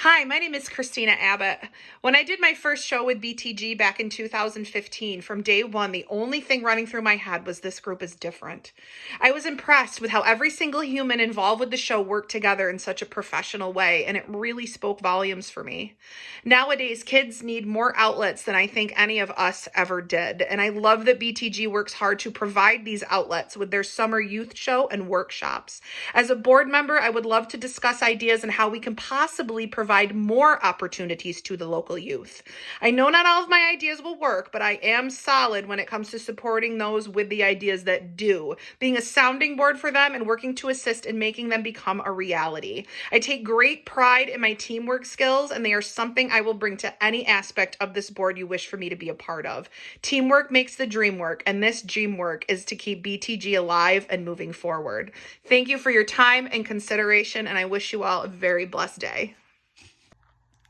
Hi, my name is Christina Abbott. When I did my first show with BTG back in 2015, from day one, the only thing running through my head was this group is different. I was impressed with how every single human involved with the show worked together in such a professional way, and it really spoke volumes for me. Nowadays, kids need more outlets than I think any of us ever did, and I love that BTG works hard to provide these outlets with their summer youth show and workshops. As a board member, I would love to discuss ideas on how we can possibly provide more opportunities to the local youth. I know not all of my ideas will work, but I am solid when it comes to supporting those with the ideas that do, being a sounding board for them and working to assist in making them become a reality. I take great pride in my teamwork skills, and they are something I will bring to any aspect of this board you wish for me to be a part of. Teamwork makes the dream work, and this dream work is to keep BTG alive and moving forward. Thank you for your time and consideration, and I wish you all a very blessed day.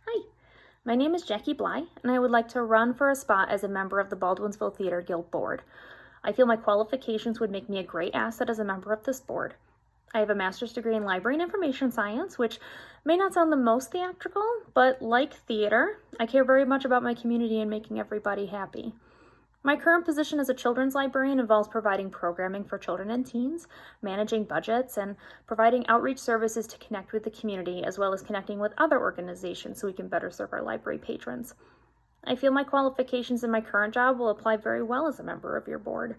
Hi, my name is Jackie Bly, and I would like to run for a spot as a member of the Baldwinsville Theater Guild Board. I feel my qualifications would make me a great asset as a member of this board. I have a master's degree in library and information science, which may not sound the most theatrical, but like theater, I care very much about my community and making everybody happy. My current position as a children's librarian involves providing programming for children and teens, managing budgets, and providing outreach services to connect with the community, as well as connecting with other organizations so we can better serve our library patrons. I feel my qualifications in my current job will apply very well as a member of your board.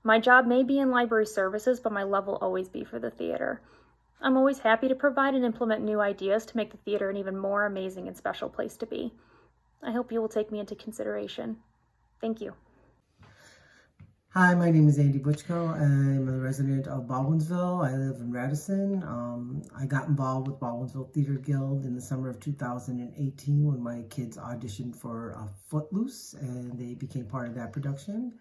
My job may be in library services, but my love will always be for the theater. I'm always happy to provide and implement new ideas to make the theater an even more amazing and special place to be. I hope you will take me into consideration. Thank you. Hi, my name is Andy Butchko. I'm a resident of Baldwinsville. I live in Radisson. I got involved with Baldwinsville Theater Guild in the summer of 2018 when my kids auditioned for Footloose, and they became part of that production.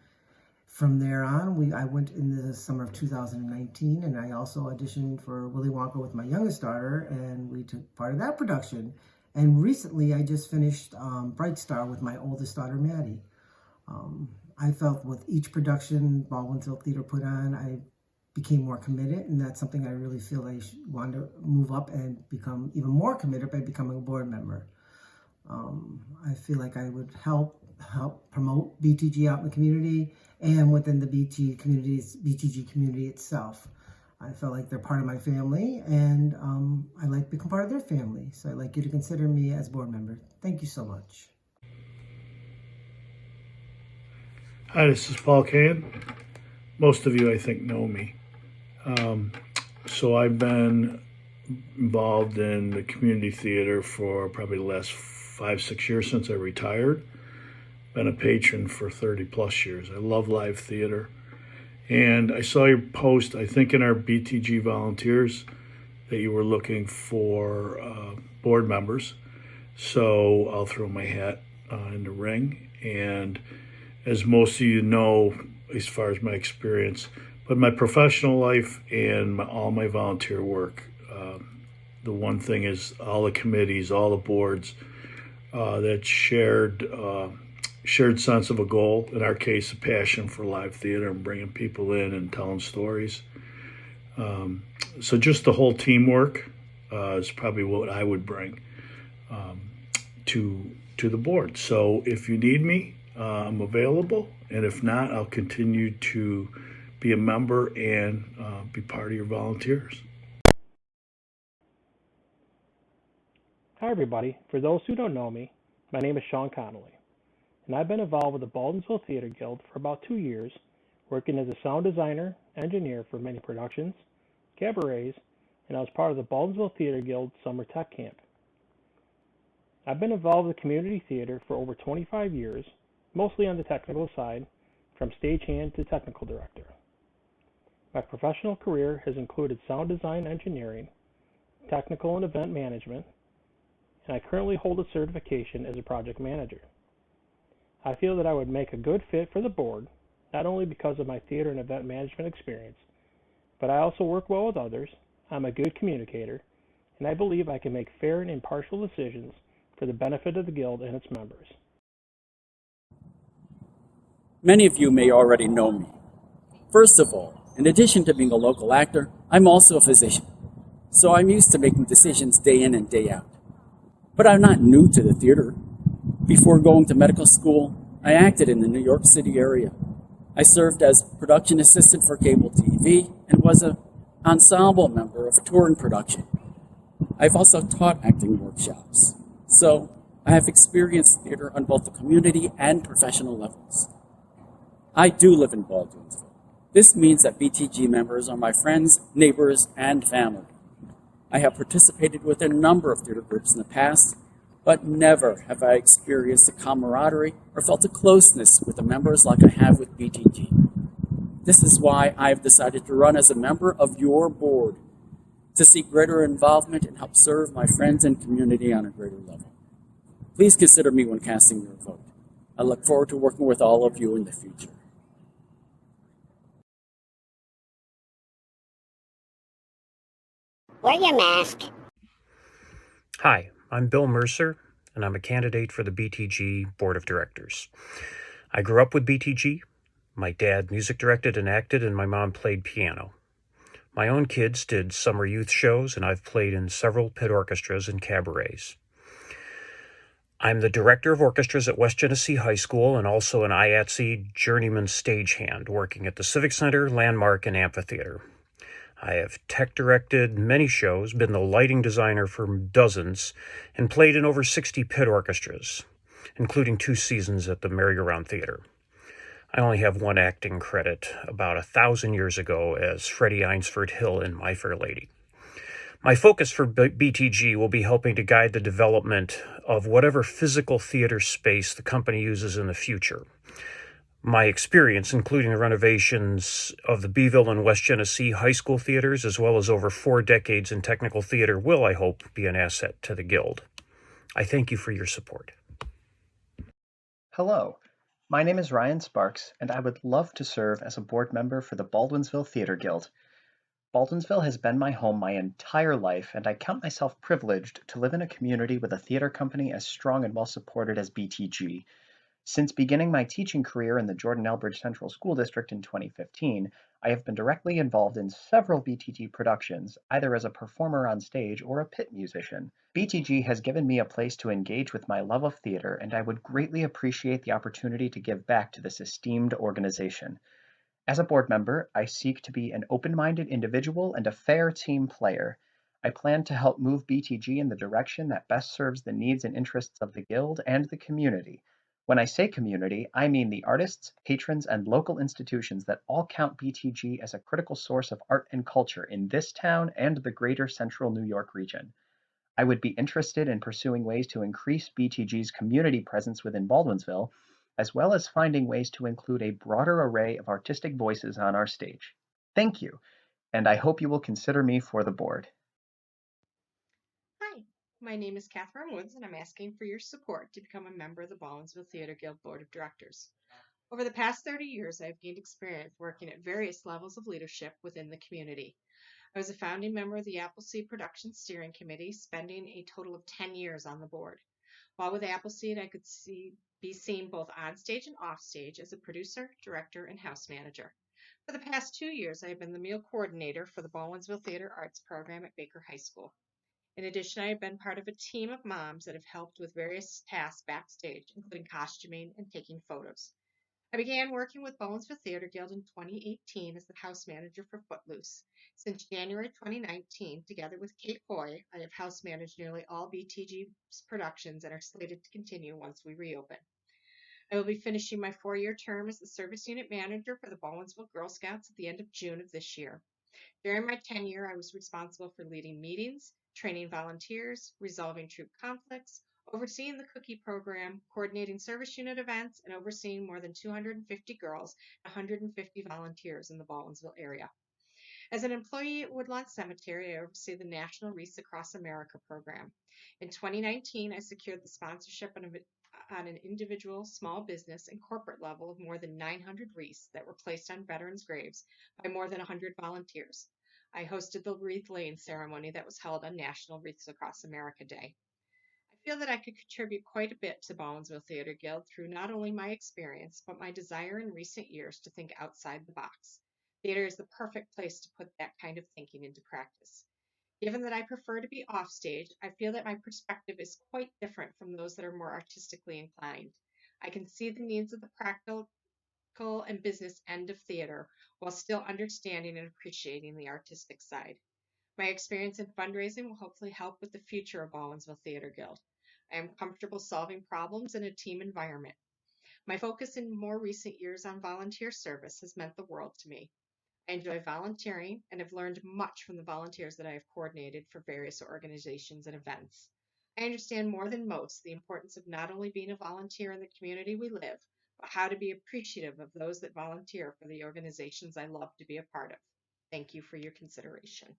From there on, I went in the summer of 2019, and I also auditioned for Willy Wonka with my youngest daughter, and we took part of that production. And recently, I just finished Bright Star with my oldest daughter, Maddie. I felt with each production Baldwinsville Theater put on, I became more committed, and that's something I really feel I want to move up and become even more committed by becoming a board member. I feel like I would help promote BTG out in the community and within the BTG community itself. I felt like they're part of my family, and I'd like to become part of their family. So I'd like you to consider me as board member. Thank you so much. Hi, this is Paul Cahan. Most of you, I think, know me. So I've been involved in the community theater for probably the last 5-6 years since I retired. Been a patron for 30 plus years. I love live theater. And I saw your post, I think in our BTG volunteers, that you were looking for board members. So I'll throw my hat in the ring. And as most of you know, as far as my experience, but my professional life and all my volunteer work, the one thing is all the committees, all the boards, that shared sense of a goal, in our case, a passion for live theater and bringing people in and telling stories. So just the whole teamwork is probably what I would bring to the board. So if you need me, I'm available, and if not, I'll continue to be a member and be part of your volunteers. Hi everybody, for those who don't know me, my name is Sean Connolly, and I've been involved with the Baldwinsville Theater Guild for about 2 years, working as a sound designer, engineer for many productions, cabarets, and I was part of the Baldwinsville Theater Guild Summer Tech Camp. I've been involved with community theater for over 25 years, mostly on the technical side, from stagehand to technical director. My professional career has included sound design engineering, technical and event management, and I currently hold a certification as a project manager. I feel that I would make a good fit for the board, not only because of my theater and event management experience, but I also work well with others, I'm a good communicator, and I believe I can make fair and impartial decisions for the benefit of the Guild and its members. Many of you may already know me. First of all, in addition to being a local actor, I'm also a physician. So I'm used to making decisions day in and day out. But I'm not new to the theater. Before going to medical school, I acted in the New York City area. I served as production assistant for cable TV and was an ensemble member of a touring production. I've also taught acting workshops. So I have experienced theater on both the community and professional levels. I do live in Baldwinsville. This means that BTG members are my friends, neighbors, and family. I have participated with a number of theater groups in the past, but never have I experienced a camaraderie or felt a closeness with the members like I have with BTG. This is why I've decided to run as a member of your board, to seek greater involvement and help serve my friends and community on a greater level. Please consider me when casting your vote. I look forward to working with all of you in the future. Wear your mask. Hi, I'm Bill Mercer, and I'm a candidate for the BTG Board of Directors. I grew up with BTG. My dad music directed and acted, and my mom played piano. My own kids did summer youth shows, and I've played in several pit orchestras and cabarets. I'm the director of orchestras at West Genesee High School and also an IATSE journeyman stagehand working at the Civic Center, Landmark, and Amphitheater. I have tech directed many shows, been the lighting designer for dozens, and played in over 60 pit orchestras, including 2 seasons at the Merry-Go-Round Theater. I only have one acting credit about 1,000 years ago as Freddie Eynsford Hill in My Fair Lady. My focus for BTG will be helping to guide the development of whatever physical theater space the company uses in the future. My experience, including the renovations of the Beeville and West Genesee high school theaters, as well as over 4 decades in technical theater, will, I hope, be an asset to the Guild. I thank you for your support. Hello, my name is Ryan Sparks, and I would love to serve as a board member for the Baldwinsville Theater Guild. Baldwinsville has been my home my entire life, and I count myself privileged to live in a community with a theater company as strong and well supported as BTG. Since beginning my teaching career in the Jordan Elbridge Central School District in 2015, I have been directly involved in several BTG productions, either as a performer on stage or a pit musician. BTG has given me a place to engage with my love of theater, and I would greatly appreciate the opportunity to give back to this esteemed organization. As a board member, I seek to be an open-minded individual and a fair team player. I plan to help move BTG in the direction that best serves the needs and interests of the Guild and the community. When I say community, I mean the artists, patrons, and local institutions that all count BTG as a critical source of art and culture in this town and the greater central New York region. I would be interested in pursuing ways to increase BTG's community presence within Baldwinsville, as well as finding ways to include a broader array of artistic voices on our stage. Thank you, and I hope you will consider me for the board. Hi, my name is Catherine Woods, and I'm asking for your support to become a member of the Baldwinsville Theater Guild Board of Directors. Over the past 30 years, I've gained experience working at various levels of leadership within the community. I was a founding member of the Appleseed Production Steering Committee, spending a total of 10 years on the board. While with Appleseed, I could be seen both on stage and off stage as a producer, director, and house manager. For the past 2 years, I have been the meal coordinator for the Baldwinsville Theater Arts program at Baker High School. In addition, I have been part of a team of moms that have helped with various tasks backstage, including costuming and taking photos. I began working with Baldwinsville Theater Guild in 2018 as the house manager for Footloose. Since January 2019, together with Kate Hoy, I have house managed nearly all BTG's productions and are slated to continue once we reopen. I will be finishing my 4-year term as the service unit manager for the Baldwinsville Girl Scouts at the end of June of this year. During my tenure, I was responsible for leading meetings, training volunteers, resolving troop conflicts, overseeing the cookie program, coordinating service unit events, and overseeing more than 250 girls and 150 volunteers in the Baldwinsville area. As an employee at Woodlawn Cemetery, I oversee the National Wreaths Across America program. In 2019, I secured the sponsorship on an individual, small business, and corporate level of more than 900 wreaths that were placed on veterans' graves by more than 100 volunteers. I hosted the wreath laying ceremony that was held on National Wreaths Across America Day. I feel that I could contribute quite a bit to Baldwinsville Theater Guild through not only my experience, but my desire in recent years to think outside the box. Theater is the perfect place to put that kind of thinking into practice. Given that I prefer to be offstage, I feel that my perspective is quite different from those that are more artistically inclined. I can see the needs of the practical and business end of theater while still understanding and appreciating the artistic side. My experience in fundraising will hopefully help with the future of Baldwinsville Theater Guild. I am comfortable solving problems in a team environment. My focus in more recent years on volunteer service has meant the world to me. I enjoy volunteering and have learned much from the volunteers that I have coordinated for various organizations and events. I understand more than most the importance of not only being a volunteer in the community we live, but how to be appreciative of those that volunteer for the organizations I love to be a part of. Thank you for your consideration.